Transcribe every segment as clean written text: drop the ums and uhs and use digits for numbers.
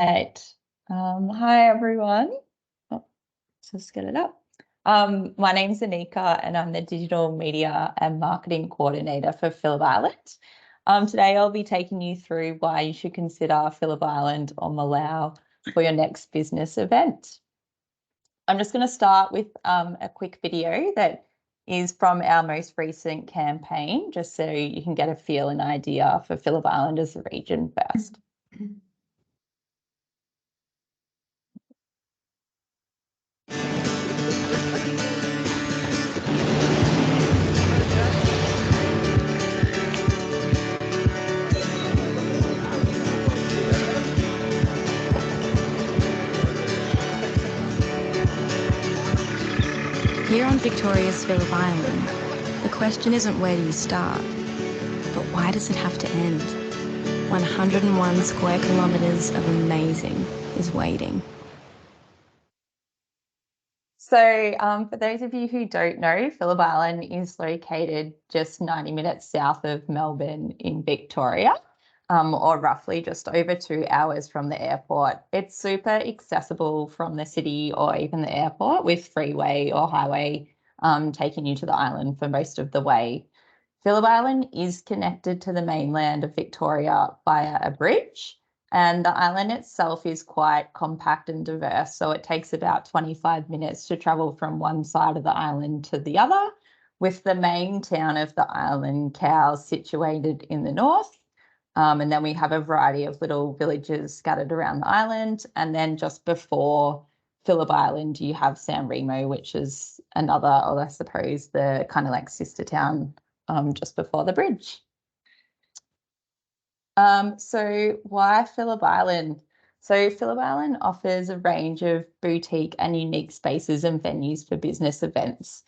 Right. Hi, everyone. Oh, let's just get it up. My name's Anika, and I'm the Digital Media and Marketing Coordinator for Phillip Island. Today, I'll be taking you through why you should consider Phillip Island or Malau for your next business event. I'm just going to start with a quick video that is from our most recent campaign, just so you can get a feel and idea for Phillip Island as a region first. Here on Victoria's Phillip Island, the question isn't where do you start, but why does it have to end? 101 square kilometres of amazing is waiting. So for those of you who don't know, Phillip Island is located just 90 minutes south of Melbourne in Victoria, or roughly just over 2 hours from the airport. It's super accessible from the city or even the airport, with freeway or highway taking you to the island for most of the way. Phillip Island is connected to the mainland of Victoria via a bridge, and the island itself is quite compact and diverse. So it takes about 25 minutes to travel from one side of the island to the other, with the main town of the island, Cowes, situated in the north. And then we have a variety of little villages scattered around the island. And then just before Phillip Island, you have San Remo, which is another, or I suppose the kind of like sister town just before the bridge. So why Phillip Island? So Phillip Island offers a range of boutique and unique spaces and venues for business events.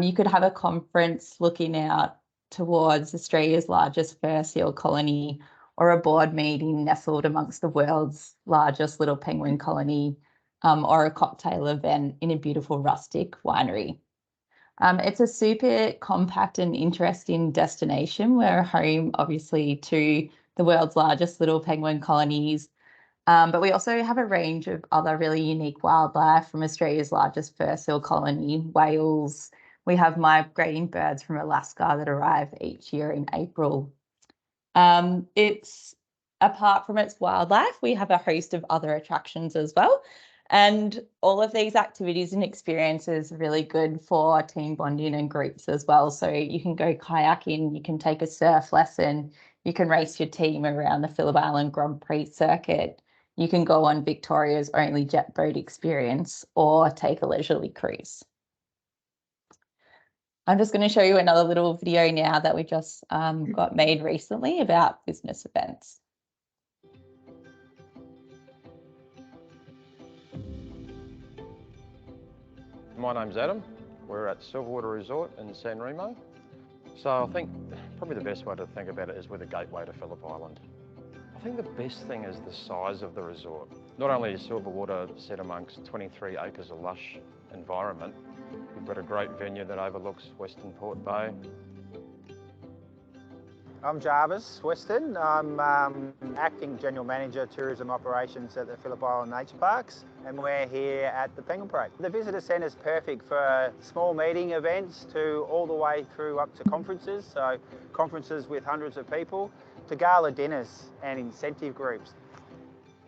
You could have a conference looking out towards Australia's largest fur seal colony, or a board meeting nestled amongst the world's largest little penguin colony, or a cocktail event in a beautiful rustic winery. It's a super compact and interesting destination. We're home, obviously, to the world's largest little penguin colonies, but we also have a range of other really unique wildlife, from Australia's largest fur seal colony, whales. We have migrating birds from Alaska that arrive each year in April. It's apart from its wildlife, we have a host of other attractions as well. And all of these activities and experiences are really good for team bonding and groups as well. So you can go kayaking, you can take a surf lesson, you can race your team around the Phillip Island Grand Prix circuit, you can go on Victoria's only jet boat experience, or take a leisurely cruise. I'm just going to show you another little video now that we just got made recently about business events. My name's Adam. We're at Silverwater Resort in San Remo. So I think probably the best way to think about it is we're the gateway to Phillip Island. I think the best thing is the size of the resort. Not only is Silverwater set amongst 23 acres of lush environment, we've got a great venue that overlooks Western Port Bay. I'm Jarvis Weston. I'm Acting General Manager Tourism Operations at the Phillip Island Nature Parks, and we're here at the Penguin Parade. The visitor centre is perfect for small meeting events to all the way through up to conferences, so conferences with hundreds of people, to gala dinners and incentive groups.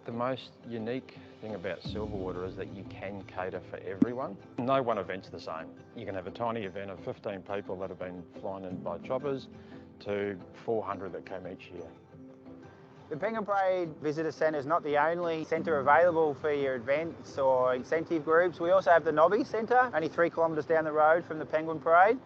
The most unique thing about Silverwater is that you can cater for everyone. No one event's the same. You can have a tiny event of 15 people that have been flown in by choppers, to 400 that come each year. The Penguin Parade Visitor Centre is not the only centre available for your events or incentive groups. We also have the Nobby Centre, only 3 kilometres down the road from the Penguin Parade.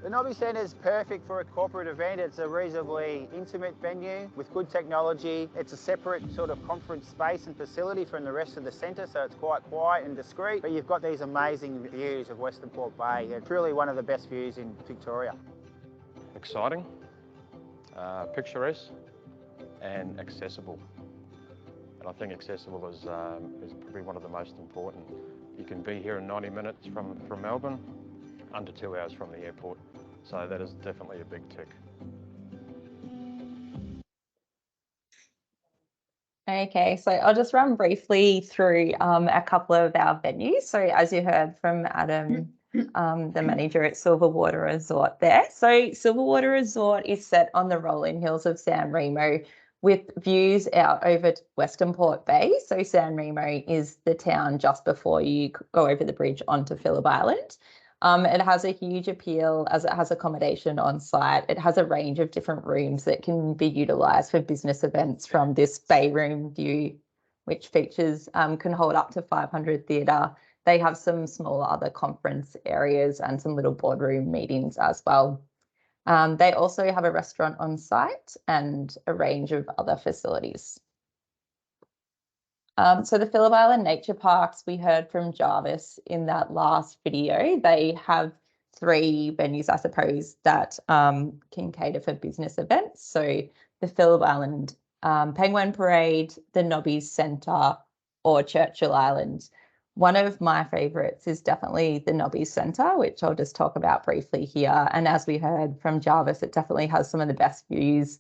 The Nobby Centre is perfect for a corporate event. It's a reasonably intimate venue with good technology. It's a separate sort of conference space and facility from the rest of the centre, so it's quite quiet and discreet, but you've got these amazing views of Western Port Bay. It's really one of the best views in Victoria. Exciting, picturesque and accessible. And I think accessible is probably one of the most important. You can be here in 90 minutes from Melbourne, under 2 hours from the airport. So that is definitely a big tick. Okay, so I'll just run briefly through a couple of our venues. So as you heard from Adam, the manager at Silverwater Resort there. So Silverwater Resort is set on the rolling hills of San Remo with views out over to Western Port Bay. So San Remo is the town just before you go over the bridge onto Phillip Island. It has a huge appeal as it has accommodation on site. It has a range of different rooms that can be utilised for business events from this bay room view, which features can hold up to 500 theatre. They have some smaller other conference areas and some little boardroom meetings as well. They also have a restaurant on site and a range of other facilities. So the Phillip Island Nature Parks, we heard from Jarvis in that last video. They have 3 venues, I suppose, that can cater for business events. So the Phillip Island Penguin Parade, the Nobbies Centre, or Churchill Island. One of my favourites is definitely the Nobbies Centre, which I'll just talk about briefly here. And as we heard from Jarvis, it definitely has some of the best views,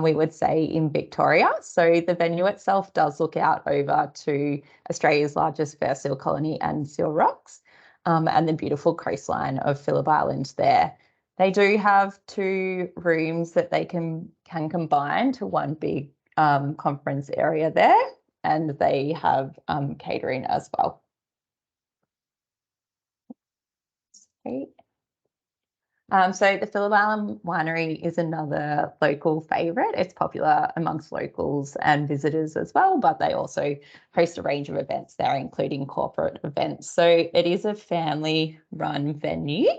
we would say, in Victoria. So the venue itself does look out over to Australia's largest fur seal colony and seal rocks, and the beautiful coastline of Phillip Island there. They do have 2 rooms that they can combine to one big conference area there, and they have catering as well. Great. So the Phillip Island Winery is another local favourite. It's popular amongst locals and visitors as well, but they also host a range of events there, including corporate events. So it is a family-run venue.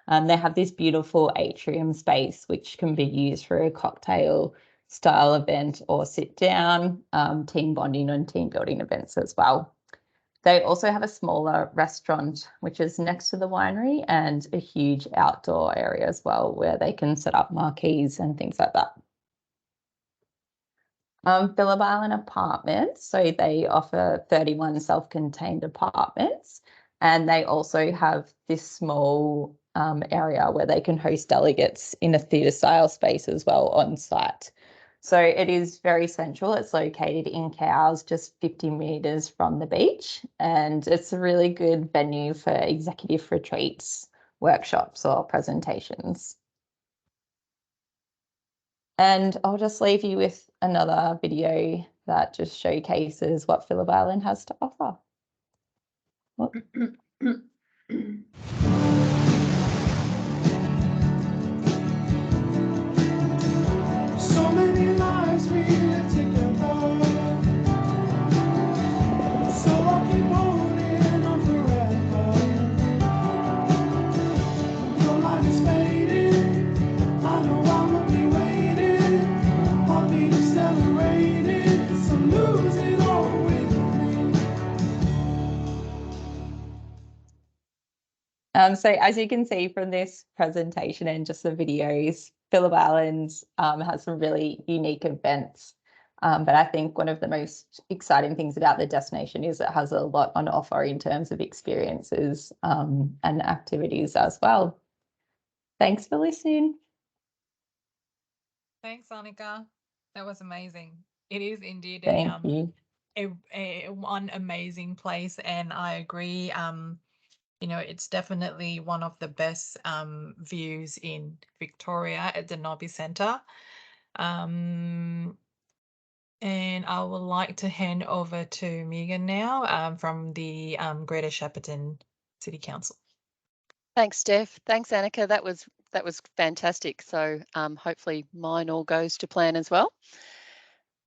They have this beautiful atrium space, which can be used for a cocktail-style event or sit-down, team bonding and team building events as well. They also have a smaller restaurant, which is next to the winery, and a huge outdoor area as well, where they can set up marquees and things like that. Phillip Island Apartments, so they offer 31 self-contained apartments, and they also have this small area where they can host delegates in a theatre-style space as well on site. So it is very central. It's located in Cowes, just 50 metres from the beach, and it's a really good venue for executive retreats, workshops or presentations. And I'll just leave you with another video that just showcases what Phillip Island has to offer. So many lives we live together, so I keep holding on forever. Your life is fading, I know I won't be waiting. I'll be accelerating, so lose it all with me. So as you can see from this presentation and just the videos, Phillip Island has some really unique events. But I think one of the most exciting things about the destination is it has a lot on offer in terms of experiences and activities as well. Thanks for listening. Thanks, Annika. That was amazing. It is indeed Thank you. one amazing place, and I agree. It's definitely one of the best views in Victoria at the Nobby Centre. And I would like to hand over to Megan now from the Greater Shepperton City Council. Thanks, Steph. Thanks, Annika. That was fantastic. So hopefully mine all goes to plan as well.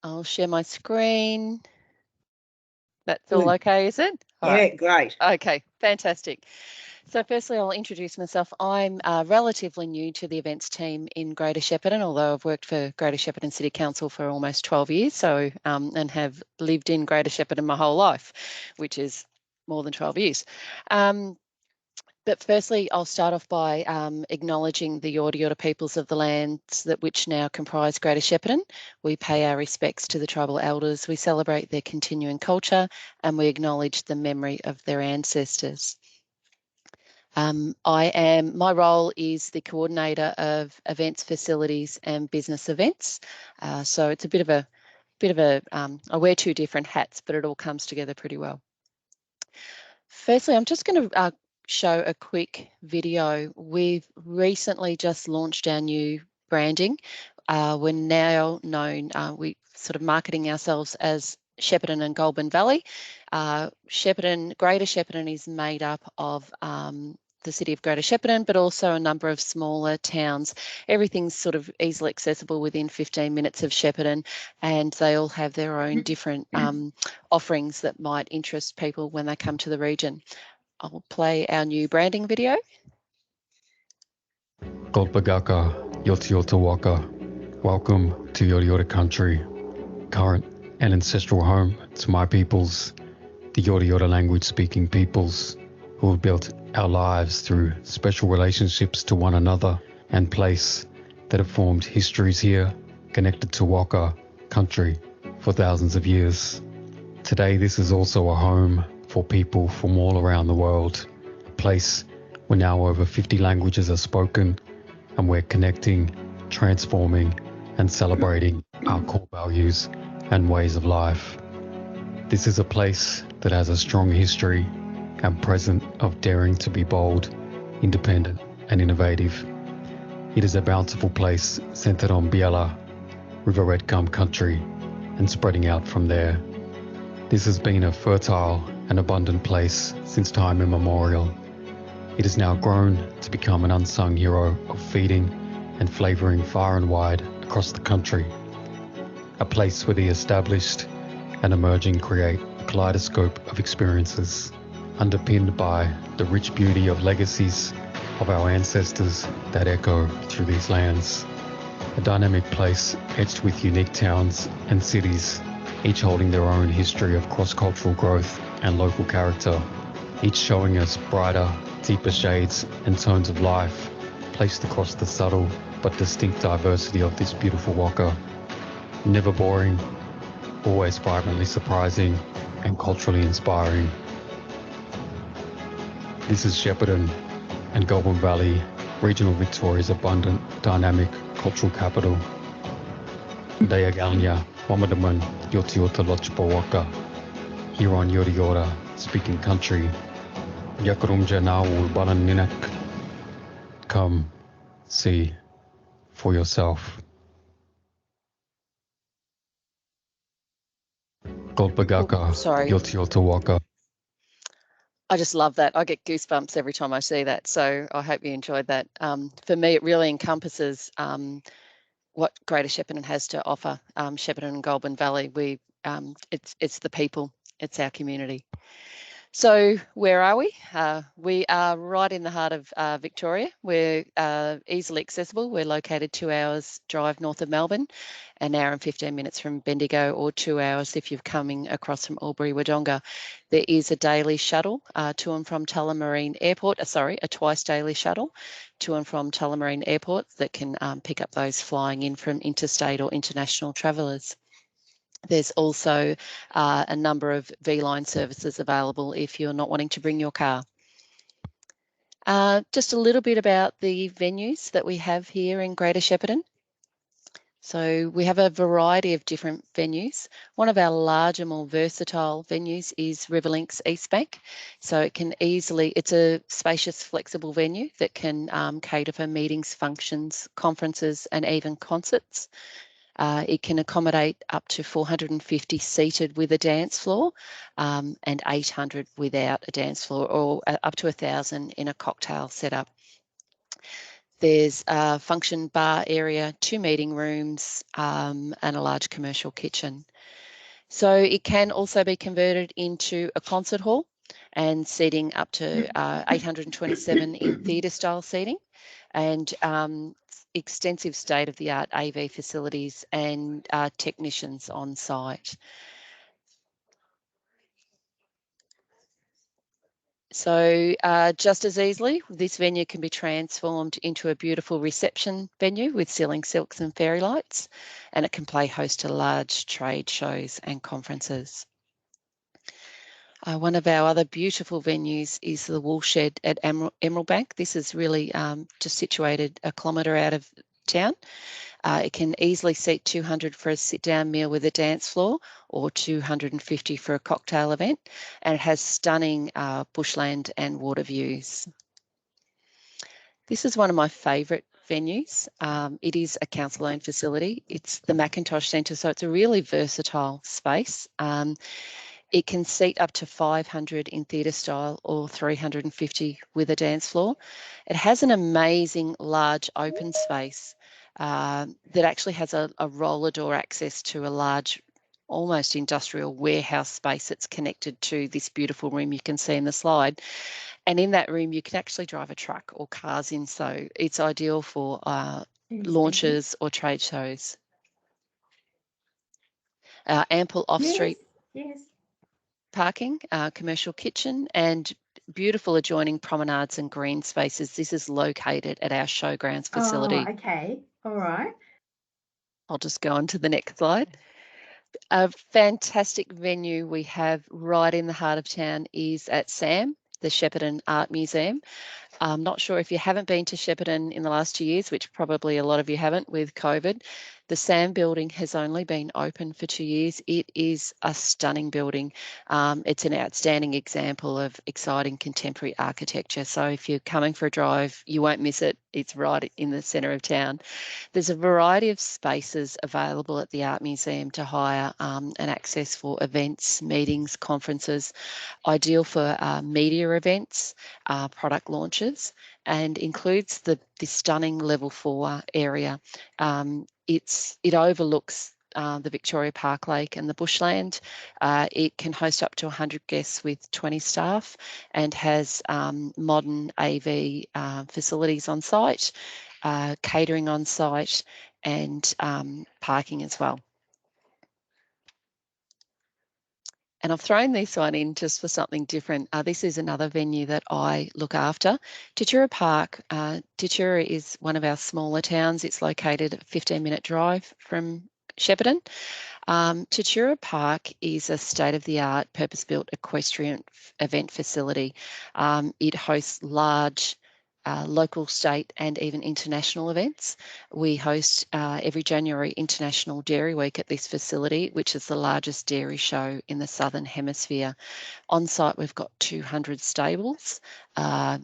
I'll share my screen. That's all okay, is it? All right. Great. Okay, fantastic. So firstly, I'll introduce myself. I'm relatively new to the events team in Greater Shepparton, although I've worked for Greater Shepparton City Council for almost 12 years, so and have lived in Greater Shepparton my whole life, which is more than 12 years. But firstly, I'll start off by acknowledging the Yorta Yorta peoples of the lands that which now comprise Greater Shepparton. We pay our respects to the tribal elders, we celebrate their continuing culture, and we acknowledge the memory of their ancestors. My role is the coordinator of events, facilities and business events. So it's a bit of a bit of a, I wear two different hats, but it all comes together pretty well. Firstly, I'm just going to show a quick video. We've recently just launched our new branding. We're now known, we sort of marketing ourselves as Shepparton and Goulburn Valley. Shepparton, Greater Shepparton is made up of the city of Greater Shepparton, but also a number of smaller towns. Everything's sort of easily accessible within 15 minutes of Shepparton, and they all have their own different offerings that might interest people when they come to the region. I'll play our new branding video. Golpagaka, Yotiota Waka. Welcome to Yotiota country, current and ancestral home to my peoples, the Yotiota language speaking peoples, who have built our lives through special relationships to one another and place that have formed histories here, connected to Waka country for thousands of years. Today this is also a home for people from all around the world, a place where now over 50 languages are spoken, and we're connecting, transforming and celebrating our core values and ways of life. This is a place that has a strong history and present of daring to be bold, independent and innovative. It is a bountiful place centered on Biala, River Red Gum country, and spreading out from there. This has been a fertile and abundant place since time immemorial. It has now grown to become an unsung hero of feeding and flavouring far and wide across the country. A place where the established and emerging create a kaleidoscope of experiences, underpinned by the rich beauty of legacies of our ancestors that echo through these lands. A dynamic place etched with unique towns and cities, each holding their own history of cross-cultural growth and local character, each showing us brighter, deeper shades and tones of life placed across the subtle but distinct diversity of this beautiful Waka. Never boring, always vibrantly surprising and culturally inspiring. This is Shepparton and Goulburn Valley, regional Victoria's abundant, dynamic cultural capital. Dayagalnya, Wamadaman, Yotiota Lochpa Waka, here on Yotiota speaking country. Yakarumja Nawu Balan Ninak. Come, see for yourself. Golpagaka, Sorry. Yotiota Waka. I just love that. I get goosebumps every time I see that. So I hope you enjoyed that. For me, it really encompasses what Greater Shepparton has to offer. Shepparton and Goulburn Valley, it's the people, it's our community. So where are we? We are right in the heart of Victoria. We're easily accessible. We're located 2 hours drive north of Melbourne, an hour and 15 minutes from Bendigo, or 2 hours if you're coming across from Albury-Wodonga. There is a daily shuttle to and from Tullamarine Airport, a twice daily shuttle to and from Tullamarine Airport that can pick up those flying in from interstate or international travellers. There's also a number of V-line services available if you're not wanting to bring your car. Just a little bit about the venues that we have here in Greater Shepparton. So we have a variety of different venues. One of our larger, more versatile venues is Riverlinks East Bank. So it's a spacious, flexible venue that can cater for meetings, functions, conferences, and even concerts. It can accommodate up to 450 seated with a dance floor and 800 without a dance floor, or up to 1,000 in a cocktail setup. There's a function bar area, 2 meeting rooms and a large commercial kitchen. So it can also be converted into a concert hall and seating up to 827 in theatre style seating, and extensive state-of-the-art AV facilities and technicians on site. So just as easily, this venue can be transformed into a beautiful reception venue with ceiling silks and fairy lights, and it can play host to large trade shows and conferences. One of our other beautiful venues is the Woolshed at Emerald Bank. This is really just situated a kilometre out of town. It can easily seat 200 for a sit-down meal with a dance floor or 250 for a cocktail event, and it has stunning bushland and water views. This is one of my favourite venues. It is a council-owned facility. It's the Macintosh Centre, so it's a really versatile space. It can seat up to 500 in theatre style or 350 with a dance floor. It has an amazing large open space that actually has a roller door access to a large, almost industrial warehouse space that's connected to this beautiful room you can see in the slide. And in that room, you can actually drive a truck or cars in, so it's ideal for launches or trade shows. Ample off-street parking, commercial kitchen, and beautiful adjoining promenades and green spaces. This is located at our showgrounds facility. Oh, okay. All right. I'll just go on to the next slide. A fantastic venue we have right in the heart of town is at SAM, the Shepperton Art Museum. I'm not sure if you haven't been to Shepperton in the last 2 years, which probably a lot of you haven't with COVID. The SAM building has only been open for 2 years. It is a stunning building. It's an outstanding example of exciting contemporary architecture. So if you're coming for a drive, you won't miss it. It's right in the centre of town. There's a variety of spaces available at the Art Museum to hire and access for events, meetings, conferences, ideal for media events, product launches, and includes the stunning level 4 area. It overlooks the Victoria Park Lake and the bushland. It can host up to 100 guests with 20 staff and has modern AV facilities on site, catering on site, and parking as well. And I've thrown this one in just for something different. This is another venue that I look after. Tatura Park. Tatura is one of our smaller towns. It's located a 15-minute drive from Shepparton. Tatura Park is a state-of-the-art, purpose-built equestrian event facility. It hosts large local, state and even international events. We host every January International Dairy Week at this facility, which is the largest dairy show in the Southern Hemisphere. On site, we've got 200 stables,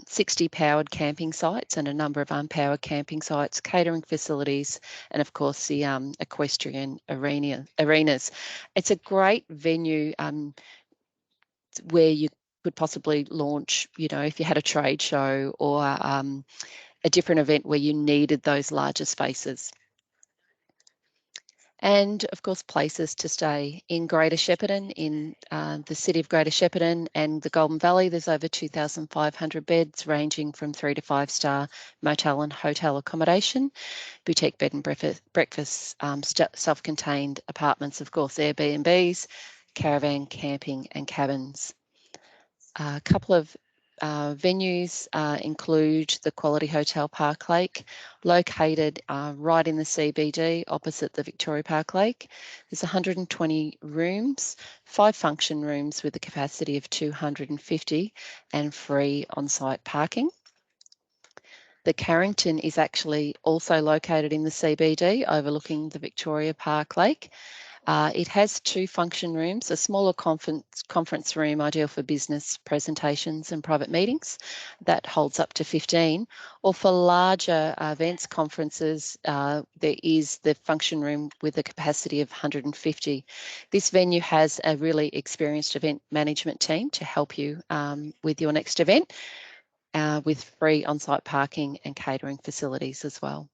60 powered camping sites and a number of unpowered camping sites, catering facilities, and of course the equestrian arenas. It's a great venue where you could possibly launch, if you had a trade show or a different event where you needed those larger spaces. And of course, places to stay in Greater Shepparton, in the city of Greater Shepparton and the Goulburn Valley. There's over 2,500 beds ranging from 3 to 5 star motel and hotel accommodation, boutique bed and breakfast, self-contained apartments, of course, Airbnbs, caravan camping and cabins. A couple of venues include the Quality Hotel Park Lake, located right in the CBD opposite the Victoria Park Lake. There's 120 rooms, 5 function rooms with a capacity of 250 and free on-site parking. The Carrington is actually also located in the CBD overlooking the Victoria Park Lake. It has 2 function rooms, a smaller conference room ideal for business presentations and private meetings that holds up to 15, or for larger events, conferences, there is the function room with a capacity of 150. This venue has a really experienced event management team to help you with your next event, with free on-site parking and catering facilities as well.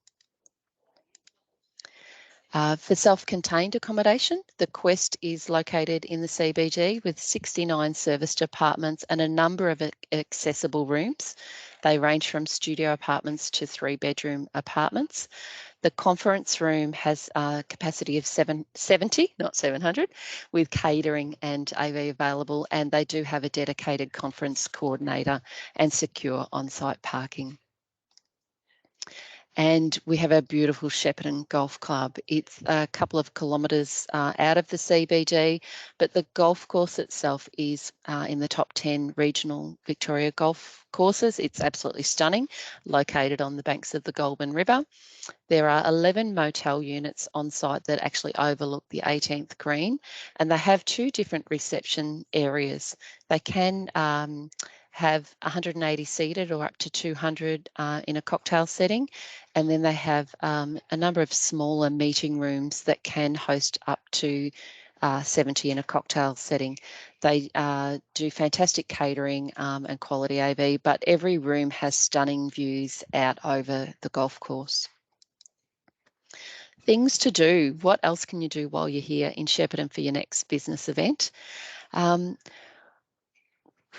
For self-contained accommodation, the Quest is located in the CBD with 69 serviced apartments and a number of accessible rooms. They range from studio apartments to 3-bedroom apartments. The conference room has a capacity of 70, not 700, with catering and AV available, and they do have a dedicated conference coordinator and secure on-site parking. And we have our beautiful Shepperton Golf Club. It's a couple of kilometres out of the CBD, but the golf course itself is in the top 10 regional Victoria golf courses. It's absolutely stunning, located on the banks of the Goulburn River. There are 11 motel units on site that actually overlook the 18th green, and they have 2 different reception areas. They can have 180 seated or up to 200 in a cocktail setting, and then they have a number of smaller meeting rooms that can host up to 70 in a cocktail setting. They do fantastic catering and quality AV, but every room has stunning views out over the golf course. Things to do. What else can you do while you're here in Shepparton for your next business event?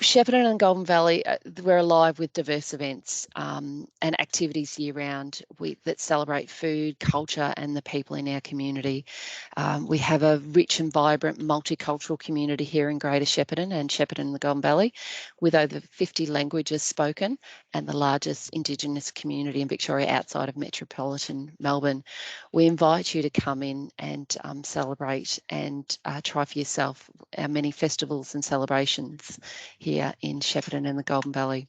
Shepparton and Goulburn Valley, we're alive with diverse events and activities year round that celebrate food, culture and the people in our community. We have a rich and vibrant multicultural community here in Greater Shepparton and Shepparton and the Goulburn Valley, with over 50 languages spoken and the largest Indigenous community in Victoria outside of metropolitan Melbourne. We invite you to come in and celebrate and try for yourself our many festivals and celebrations here in Shepparton and the Goulburn Valley.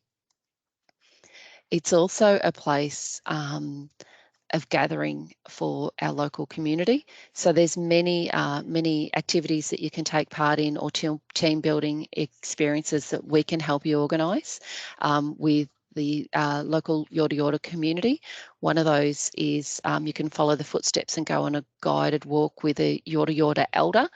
It's also a place of gathering for our local community. So there's many activities that you can take part in, or team building experiences that we can help you organise with the local Yorta Yorta community. One of those is you can follow the footsteps and go on a guided walk with a Yorta Yorta elder.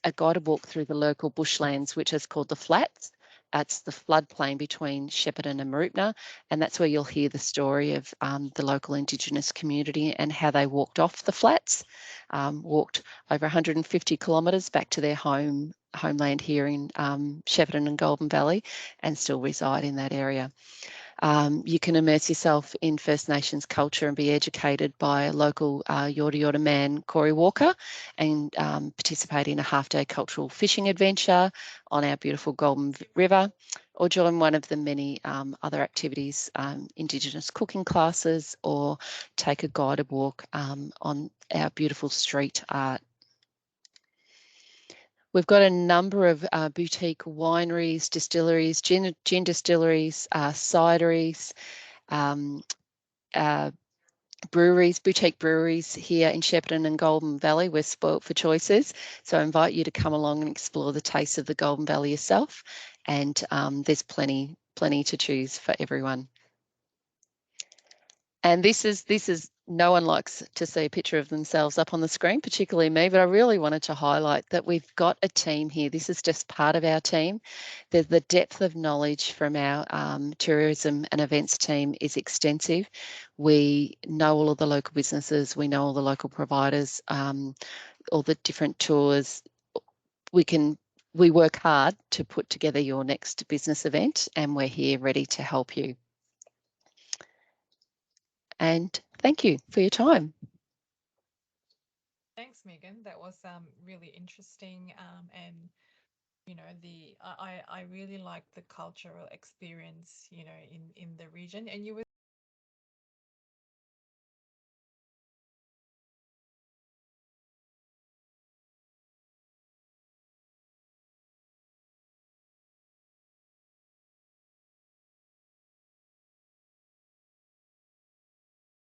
A guided walk through the local bushlands, which is called the Flats. It's the floodplain between Shepparton and Mooroopna, and that's where you'll hear the story of the local Indigenous community and how they walked off the flats, walked over 150 kilometres back to their homeland here in Shepparton and Goulburn Valley, and still reside in that area. You can immerse yourself in First Nations culture and be educated by a local Yorta Yorta man, Corey Walker, and participate in a half-day cultural fishing adventure on our beautiful Goulburn River, or join one of the many other activities, Indigenous cooking classes, or take a guided walk on our beautiful street art. We've got a number of boutique wineries, distilleries, gin distilleries, cideries, breweries, boutique breweries here in Shepparton and Goulburn Valley. We're spoilt for choices. So I invite you to come along and explore the taste of the Goulburn Valley yourself. And there's plenty to choose for everyone. And this is no one likes to see a picture of themselves up on the screen, particularly me, but I really wanted to highlight that we've got a team here. This is just part of our team. The depth of knowledge from our tourism and events team is extensive. We know all of the local businesses, we know all the local providers, all the different tours. We work hard to put together your next business event, and we're here ready to help you. And thank you for your time. Thanks, Megan. That was really interesting, and you know, I really like the cultural experience, you know, in the region. And you were